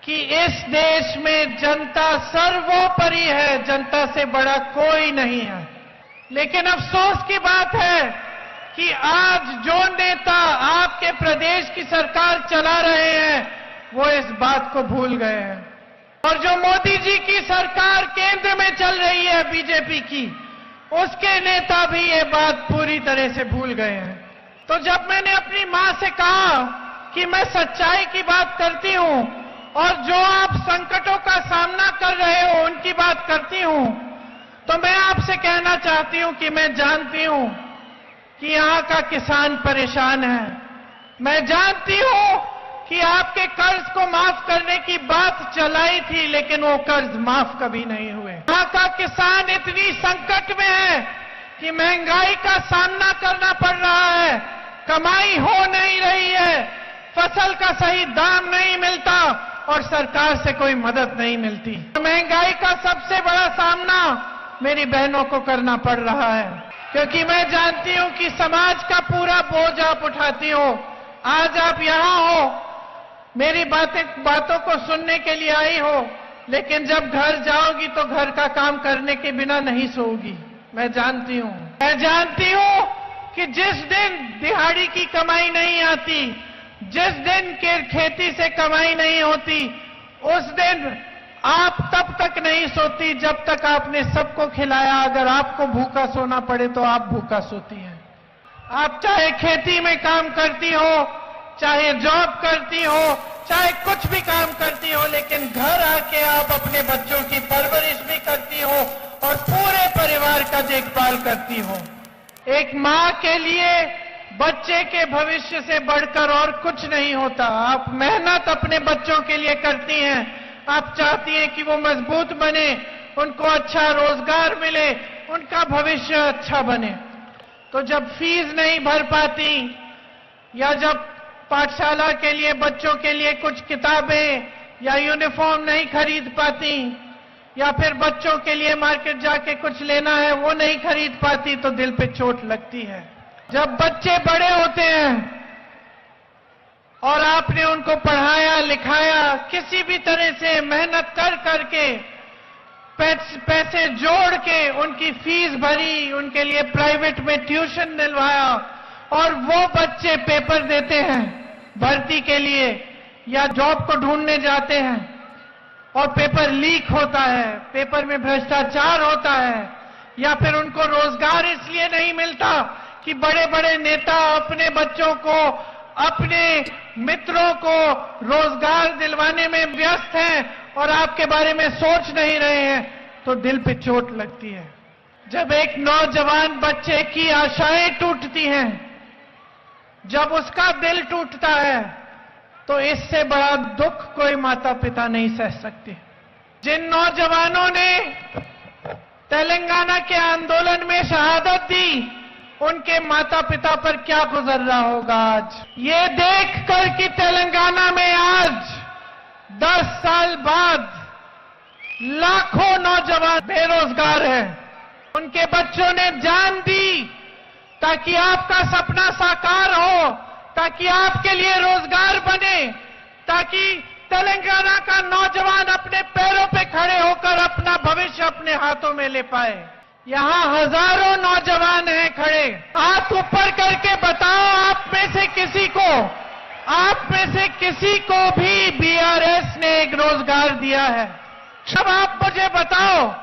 कि इस देश में जनता सर्वोपरि है, जनता से बड़ा कोई नहीं है। लेकिन अफसोस की बात है कि आज जो नेता आपके प्रदेश की सरकार चला रहे हैं वो इस बात को भूल गए हैं, और जो मोदी जी की सरकार केंद्र में चल रही है बीजेपी की, उसके नेता भी ये बात पूरी तरह से भूल गए हैं। तो जब मैंने अपनी मां से कहा कि मैं सच्चाई की बात करती हूं और जो आप संकटों का सामना कर रहे हो उनकी बात करती हूं, तो मैं आपसे कहना चाहती हूं कि मैं जानती हूं कि यहां का किसान परेशान है। मैं जानती हूं कि आपके कर्ज को माफ करने की बात चलाई थी, लेकिन वो कर्ज माफ कभी नहीं हुए। यहां का किसान इतनी संकट में है कि महंगाई का सामना करना पड़ रहा है, कमाई हो नहीं रही है, फसल का सही दाम नहीं मिलता और सरकार से कोई मदद नहीं मिलती। महंगाई का सबसे बड़ा सामना मेरी बहनों को करना पड़ रहा है, क्योंकि मैं जानती हूं कि समाज का पूरा बोझ आप उठाती हो। आज आप यहां हो, मेरी बातों को सुनने के लिए आई हो, लेकिन जब घर जाओगी तो घर का काम करने के बिना नहीं सोओगी। मैं जानती हूं कि जिस दिन दिहाड़ी की कमाई नहीं आती, जिस दिन के खेती से कमाई नहीं होती, उस दिन आप तब तक नहीं सोती जब तक आपने सबको खिलाया। अगर आपको भूखा सोना पड़े तो आप भूखा सोती हैं। आप चाहे खेती में काम करती हो, चाहे जॉब करती हो, चाहे कुछ भी काम करती हो, लेकिन घर आके आप अपने बच्चों की परवरिश भी करती हो और पूरे परिवार का देखभाल करती हो। एक मां के लिए बच्चे के भविष्य से बढ़कर और कुछ नहीं होता। आप मेहनत अपने बच्चों के लिए करती हैं, आप चाहती हैं कि वो मजबूत बने, उनको अच्छा रोजगार मिले, उनका भविष्य अच्छा बने। तो जब फीस नहीं भर पाती, या जब पाठशाला के लिए बच्चों के लिए कुछ किताबें या यूनिफॉर्म नहीं खरीद पाती, या फिर बच्चों के लिए मार्केट जाके कुछ लेना है वो नहीं खरीद पाती, तो दिल पे चोट लगती है। जब बच्चे बड़े होते हैं और आपने उनको पढ़ाया लिखाया, किसी भी तरह से मेहनत कर करके पैसे जोड़ के उनकी फीस भरी, उनके लिए प्राइवेट में ट्यूशन दिलवाया, और वो बच्चे पेपर देते हैं भर्ती के लिए या जॉब को ढूंढने जाते हैं और पेपर लीक होता है, पेपर में भ्रष्टाचार होता है, या फिर उनको रोजगार इसलिए नहीं मिलता कि बड़े बड़े नेता अपने बच्चों को, अपने मित्रों को रोजगार दिलवाने में व्यस्त हैं और आपके बारे में सोच नहीं रहे हैं, तो दिल पे चोट लगती है। जब एक नौजवान बच्चे की आशाएं टूटती हैं, जब उसका दिल टूटता है, तो इससे बड़ा दुख कोई माता पिता नहीं सह सकते। जिन नौजवानों ने तेलंगाना के आंदोलन में शहादत दी, उनके माता पिता पर क्या गुजर रहा होगा आज, ये देखकर कि तेलंगाना में आज 10 साल बाद लाखों नौजवान बेरोजगार हैं। उनके बच्चों ने जान दी ताकि आपका सपना साकार हो, ताकि आपके लिए रोजगार बने, ताकि तेलंगाना का नौजवान अपने पैरों पे खड़े होकर अपना भविष्य अपने हाथों में ले पाए। यहां हजारों नौजवान हैं खड़े। हाथ ऊपर करके बताओ, आप में से किसी को भी बीआरएस ने एक रोजगार दिया है? अब आप मुझे बताओ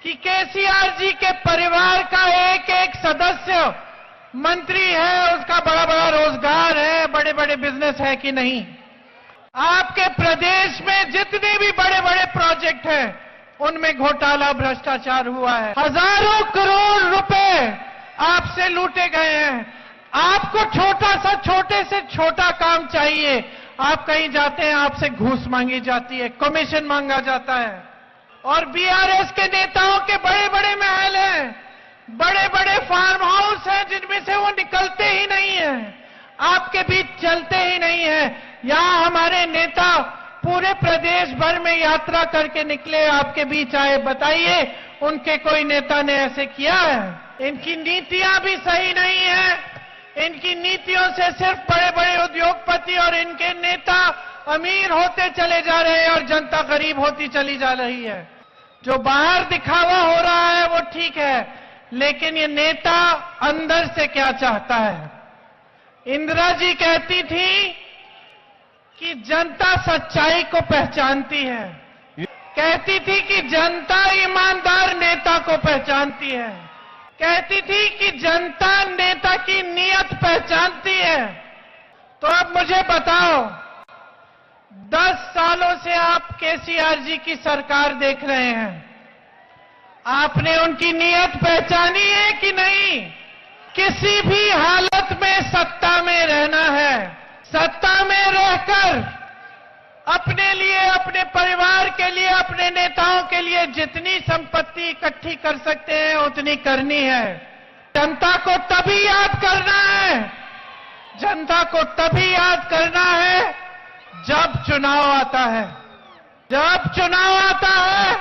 कि केसीआर जी के परिवार का एक एक सदस्य मंत्री है, उसका बड़ा बड़ा रोजगार है, बड़े बड़े बिजनेस है कि नहीं? आपके प्रदेश में जितने भी बड़े बड़े प्रोजेक्ट हैं, उनमें घोटाला भ्रष्टाचार हुआ है। हजारों करोड़ रुपए आपसे लूटे गए हैं। आपको छोटे से छोटा काम चाहिए, आप कहीं जाते हैं, आपसे घूस मांगी जाती है, कमीशन मांगा जाता है। और बीआरएस के नेताओं के बड़े बड़े महल हैं, बड़े बड़े फार्म हाउस हैं, जिनमें से वो निकलते ही नहीं है, आपके बीच चलते ही नहीं है। यहां हमारे नेता पूरे प्रदेश भर में यात्रा करके निकले, आपके बीच आए, बताइए उनके कोई नेता ने ऐसे किया है? इनकी नीतियां भी सही नहीं है। इनकी नीतियों से सिर्फ बड़े बड़े उद्योगपति और इनके नेता अमीर होते चले जा रहे हैं और जनता गरीब होती चली जा रही है। जो बाहर दिखावा हो रहा है वो ठीक है, लेकिन ये नेता अंदर से क्या चाहता है? इंदिरा जी कहती थी कि जनता सच्चाई को पहचानती है, कहती थी कि जनता ईमानदार नेता को पहचानती है, कहती थी कि जनता नेता की नीयत पहचानती है। तो अब मुझे बताओ, 10 सालों से आप केसीआर जी की सरकार देख रहे हैं, आपने उनकी नीयत पहचानी है कि नहीं? किसी भी हालत में सत्ता में रहना है, सत्ता में रहकर अपने लिए, अपने परिवार के लिए, अपने नेताओं के लिए जितनी संपत्ति इकट्ठी कर सकते हैं उतनी करनी है। जनता को तभी याद करना है, जनता को तभी याद करना है जब चुनाव आता है। जब चुनाव आता है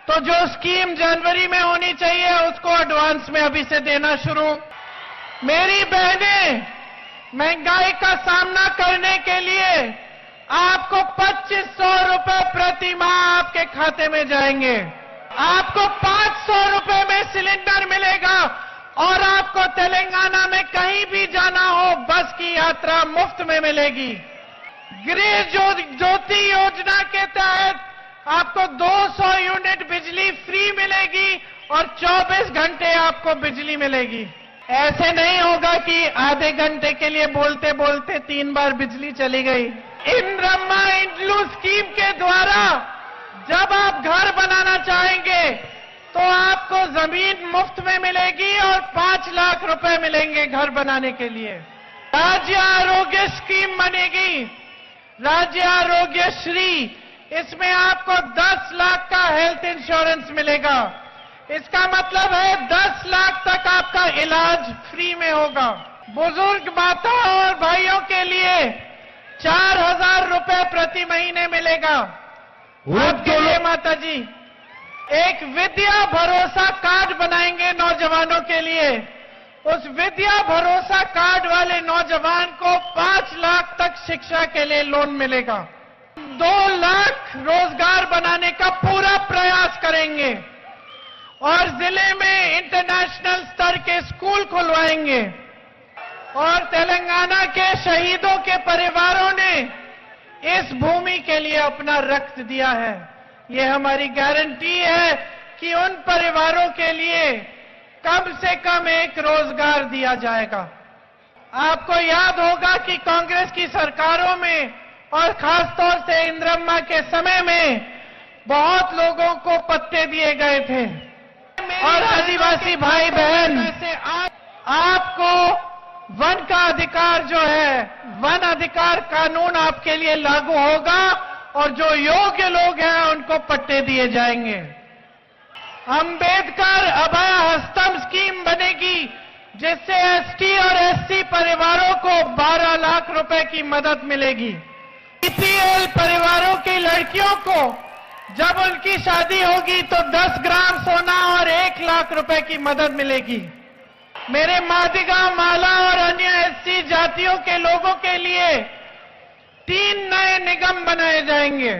तो जो स्कीम जनवरी में होनी चाहिए उसको एडवांस में अभी से देना शुरू। मेरी बहनें, महंगाई का सामना करने के लिए आपको 2500 रुपए प्रति माह आपके खाते में जाएंगे, आपको 500 रुपए में सिलेंडर मिलेगा और आपको तेलंगाना में कहीं भी जाना हो बस की यात्रा मुफ्त में मिलेगी। गृह ज्योति योजना के तहत आपको 200 यूनिट बिजली फ्री मिलेगी और 24 घंटे आपको बिजली मिलेगी। ऐसे नहीं होगा कि आधे घंटे के लिए बोलते बोलते 3 बार बिजली चली गई। इंद्रम्मा इंड्लू स्कीम के द्वारा जब आप घर बनाना चाहेंगे तो आपको जमीन मुफ्त में मिलेगी और 5 लाख रुपए मिलेंगे घर बनाने के लिए। राज्य आरोग्य स्कीम बनेगी, राज्य आरोग्य श्री, इसमें आपको 10 लाख का हेल्थ इंश्योरेंस मिलेगा। इसका मतलब है 10 लाख तक आपका इलाज फ्री में होगा। बुजुर्ग माताओं और भाइयों के लिए 4000 रुपए प्रति महीने मिलेगा। आपके लिए माता जी एक विद्या भरोसा कार्ड बनाएंगे नौजवानों के लिए। उस विद्या भरोसा कार्ड वाले नौजवान को 5 लाख तक शिक्षा के लिए लोन मिलेगा। 2 लाख रोजगार बनाने का पूरा प्रयास करेंगे और जिले में इंटरनेशनल स्तर के स्कूल खुलवाएंगे। और तेलंगाना के शहीदों के परिवारों ने इस भूमि के लिए अपना रक्त दिया है। ये हमारी गारंटी है कि उन परिवारों के लिए कम से कम एक रोजगार दिया जाएगा। आपको याद होगा कि कांग्रेस की सरकारों में और खासतौर से इंदिरम्मा के समय में बहुत लोगों को पट्टे दिए गए थे और आदिवासी भाई बहन आपको वन का अधिकार जो है, वन अधिकार कानून आपके लिए लागू होगा और जो योग्य लोग हैं उनको पट्टे दिए जाएंगे। अंबेडकर अभय हस्तम स्कीम बनेगी जिससे एसटी और एससी परिवारों को 12 लाख रुपए की मदद मिलेगी। बीपीएल परिवारों की लड़कियों को जब उनकी शादी होगी तो 10 ग्राम सोना और 1 लाख रुपए की मदद मिलेगी। मेरे मादिगा, माला और अन्य एससी जातियों के लोगों के लिए 3 नए निगम बनाए जाएंगे।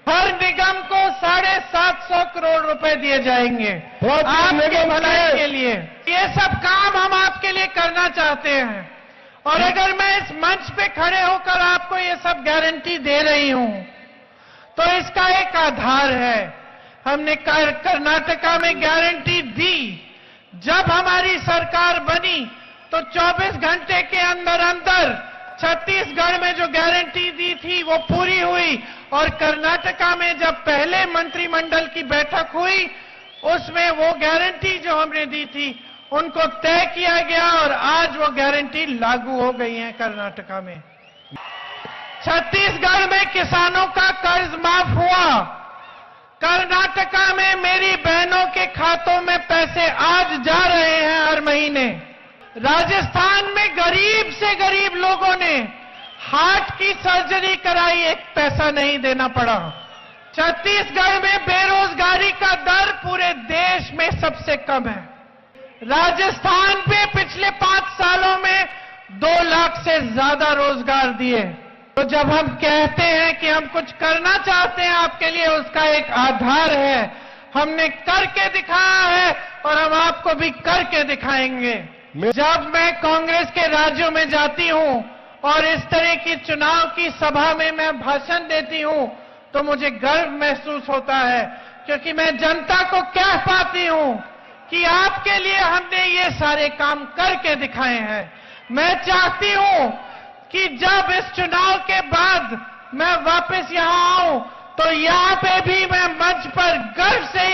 हर निगम को 750 करोड़ रुपए दिए जाएंगे आपके भलाई के लिए। ये सब काम हम आपके लिए करना चाहते हैं और अगर मैं इस मंच पे खड़े होकर आपको ये सब गारंटी दे रही हूं तो इसका एक आधार है। हमने कर्नाटका में गारंटी दी। जब हमारी सरकार बनी तो 24 घंटे के अंदर अंदर छत्तीसगढ़ में जो गारंटी दी थी वो पूरी हुई और कर्नाटका में जब पहले मंत्रिमंडल की बैठक हुई उसमें वो गारंटी जो हमने दी थी उनको तय किया गया और आज वो गारंटी लागू हो गई है कर्नाटका में। छत्तीसगढ़ में किसानों का कर्ज माफ हुआ। कर्नाटका में मेरी बहनों के खातों में पैसे आज जा रहे हैं हर महीने। राजस्थान में गरीब से गरीब लोगों ने हार्ट की सर्जरी कराई, एक पैसा नहीं देना पड़ा। छत्तीसगढ़ में बेरोजगारी का दर पूरे देश में सबसे कम है। राजस्थान में पिछले 5 सालों में 2 लाख से ज्यादा रोजगार दिए। तो जब हम कहते हैं कि हम कुछ करना चाहते हैं आपके लिए, उसका एक आधार है, हमने करके दिखाया है और हम आपको भी करके दिखाएंगे। जब मैं कांग्रेस के राज्यों में जाती हूं और इस तरह की चुनाव की सभा में मैं भाषण देती हूं, तो मुझे गर्व महसूस होता है, क्योंकि मैं जनता को कह पाती हूं कि आपके लिए हमने ये सारे काम करके दिखाए हैं। मैं चाहती हूं कि जब इस चुनाव के बाद मैं वापस यहां आऊं, तो यहां पे भी मैं मंच पर गर्व से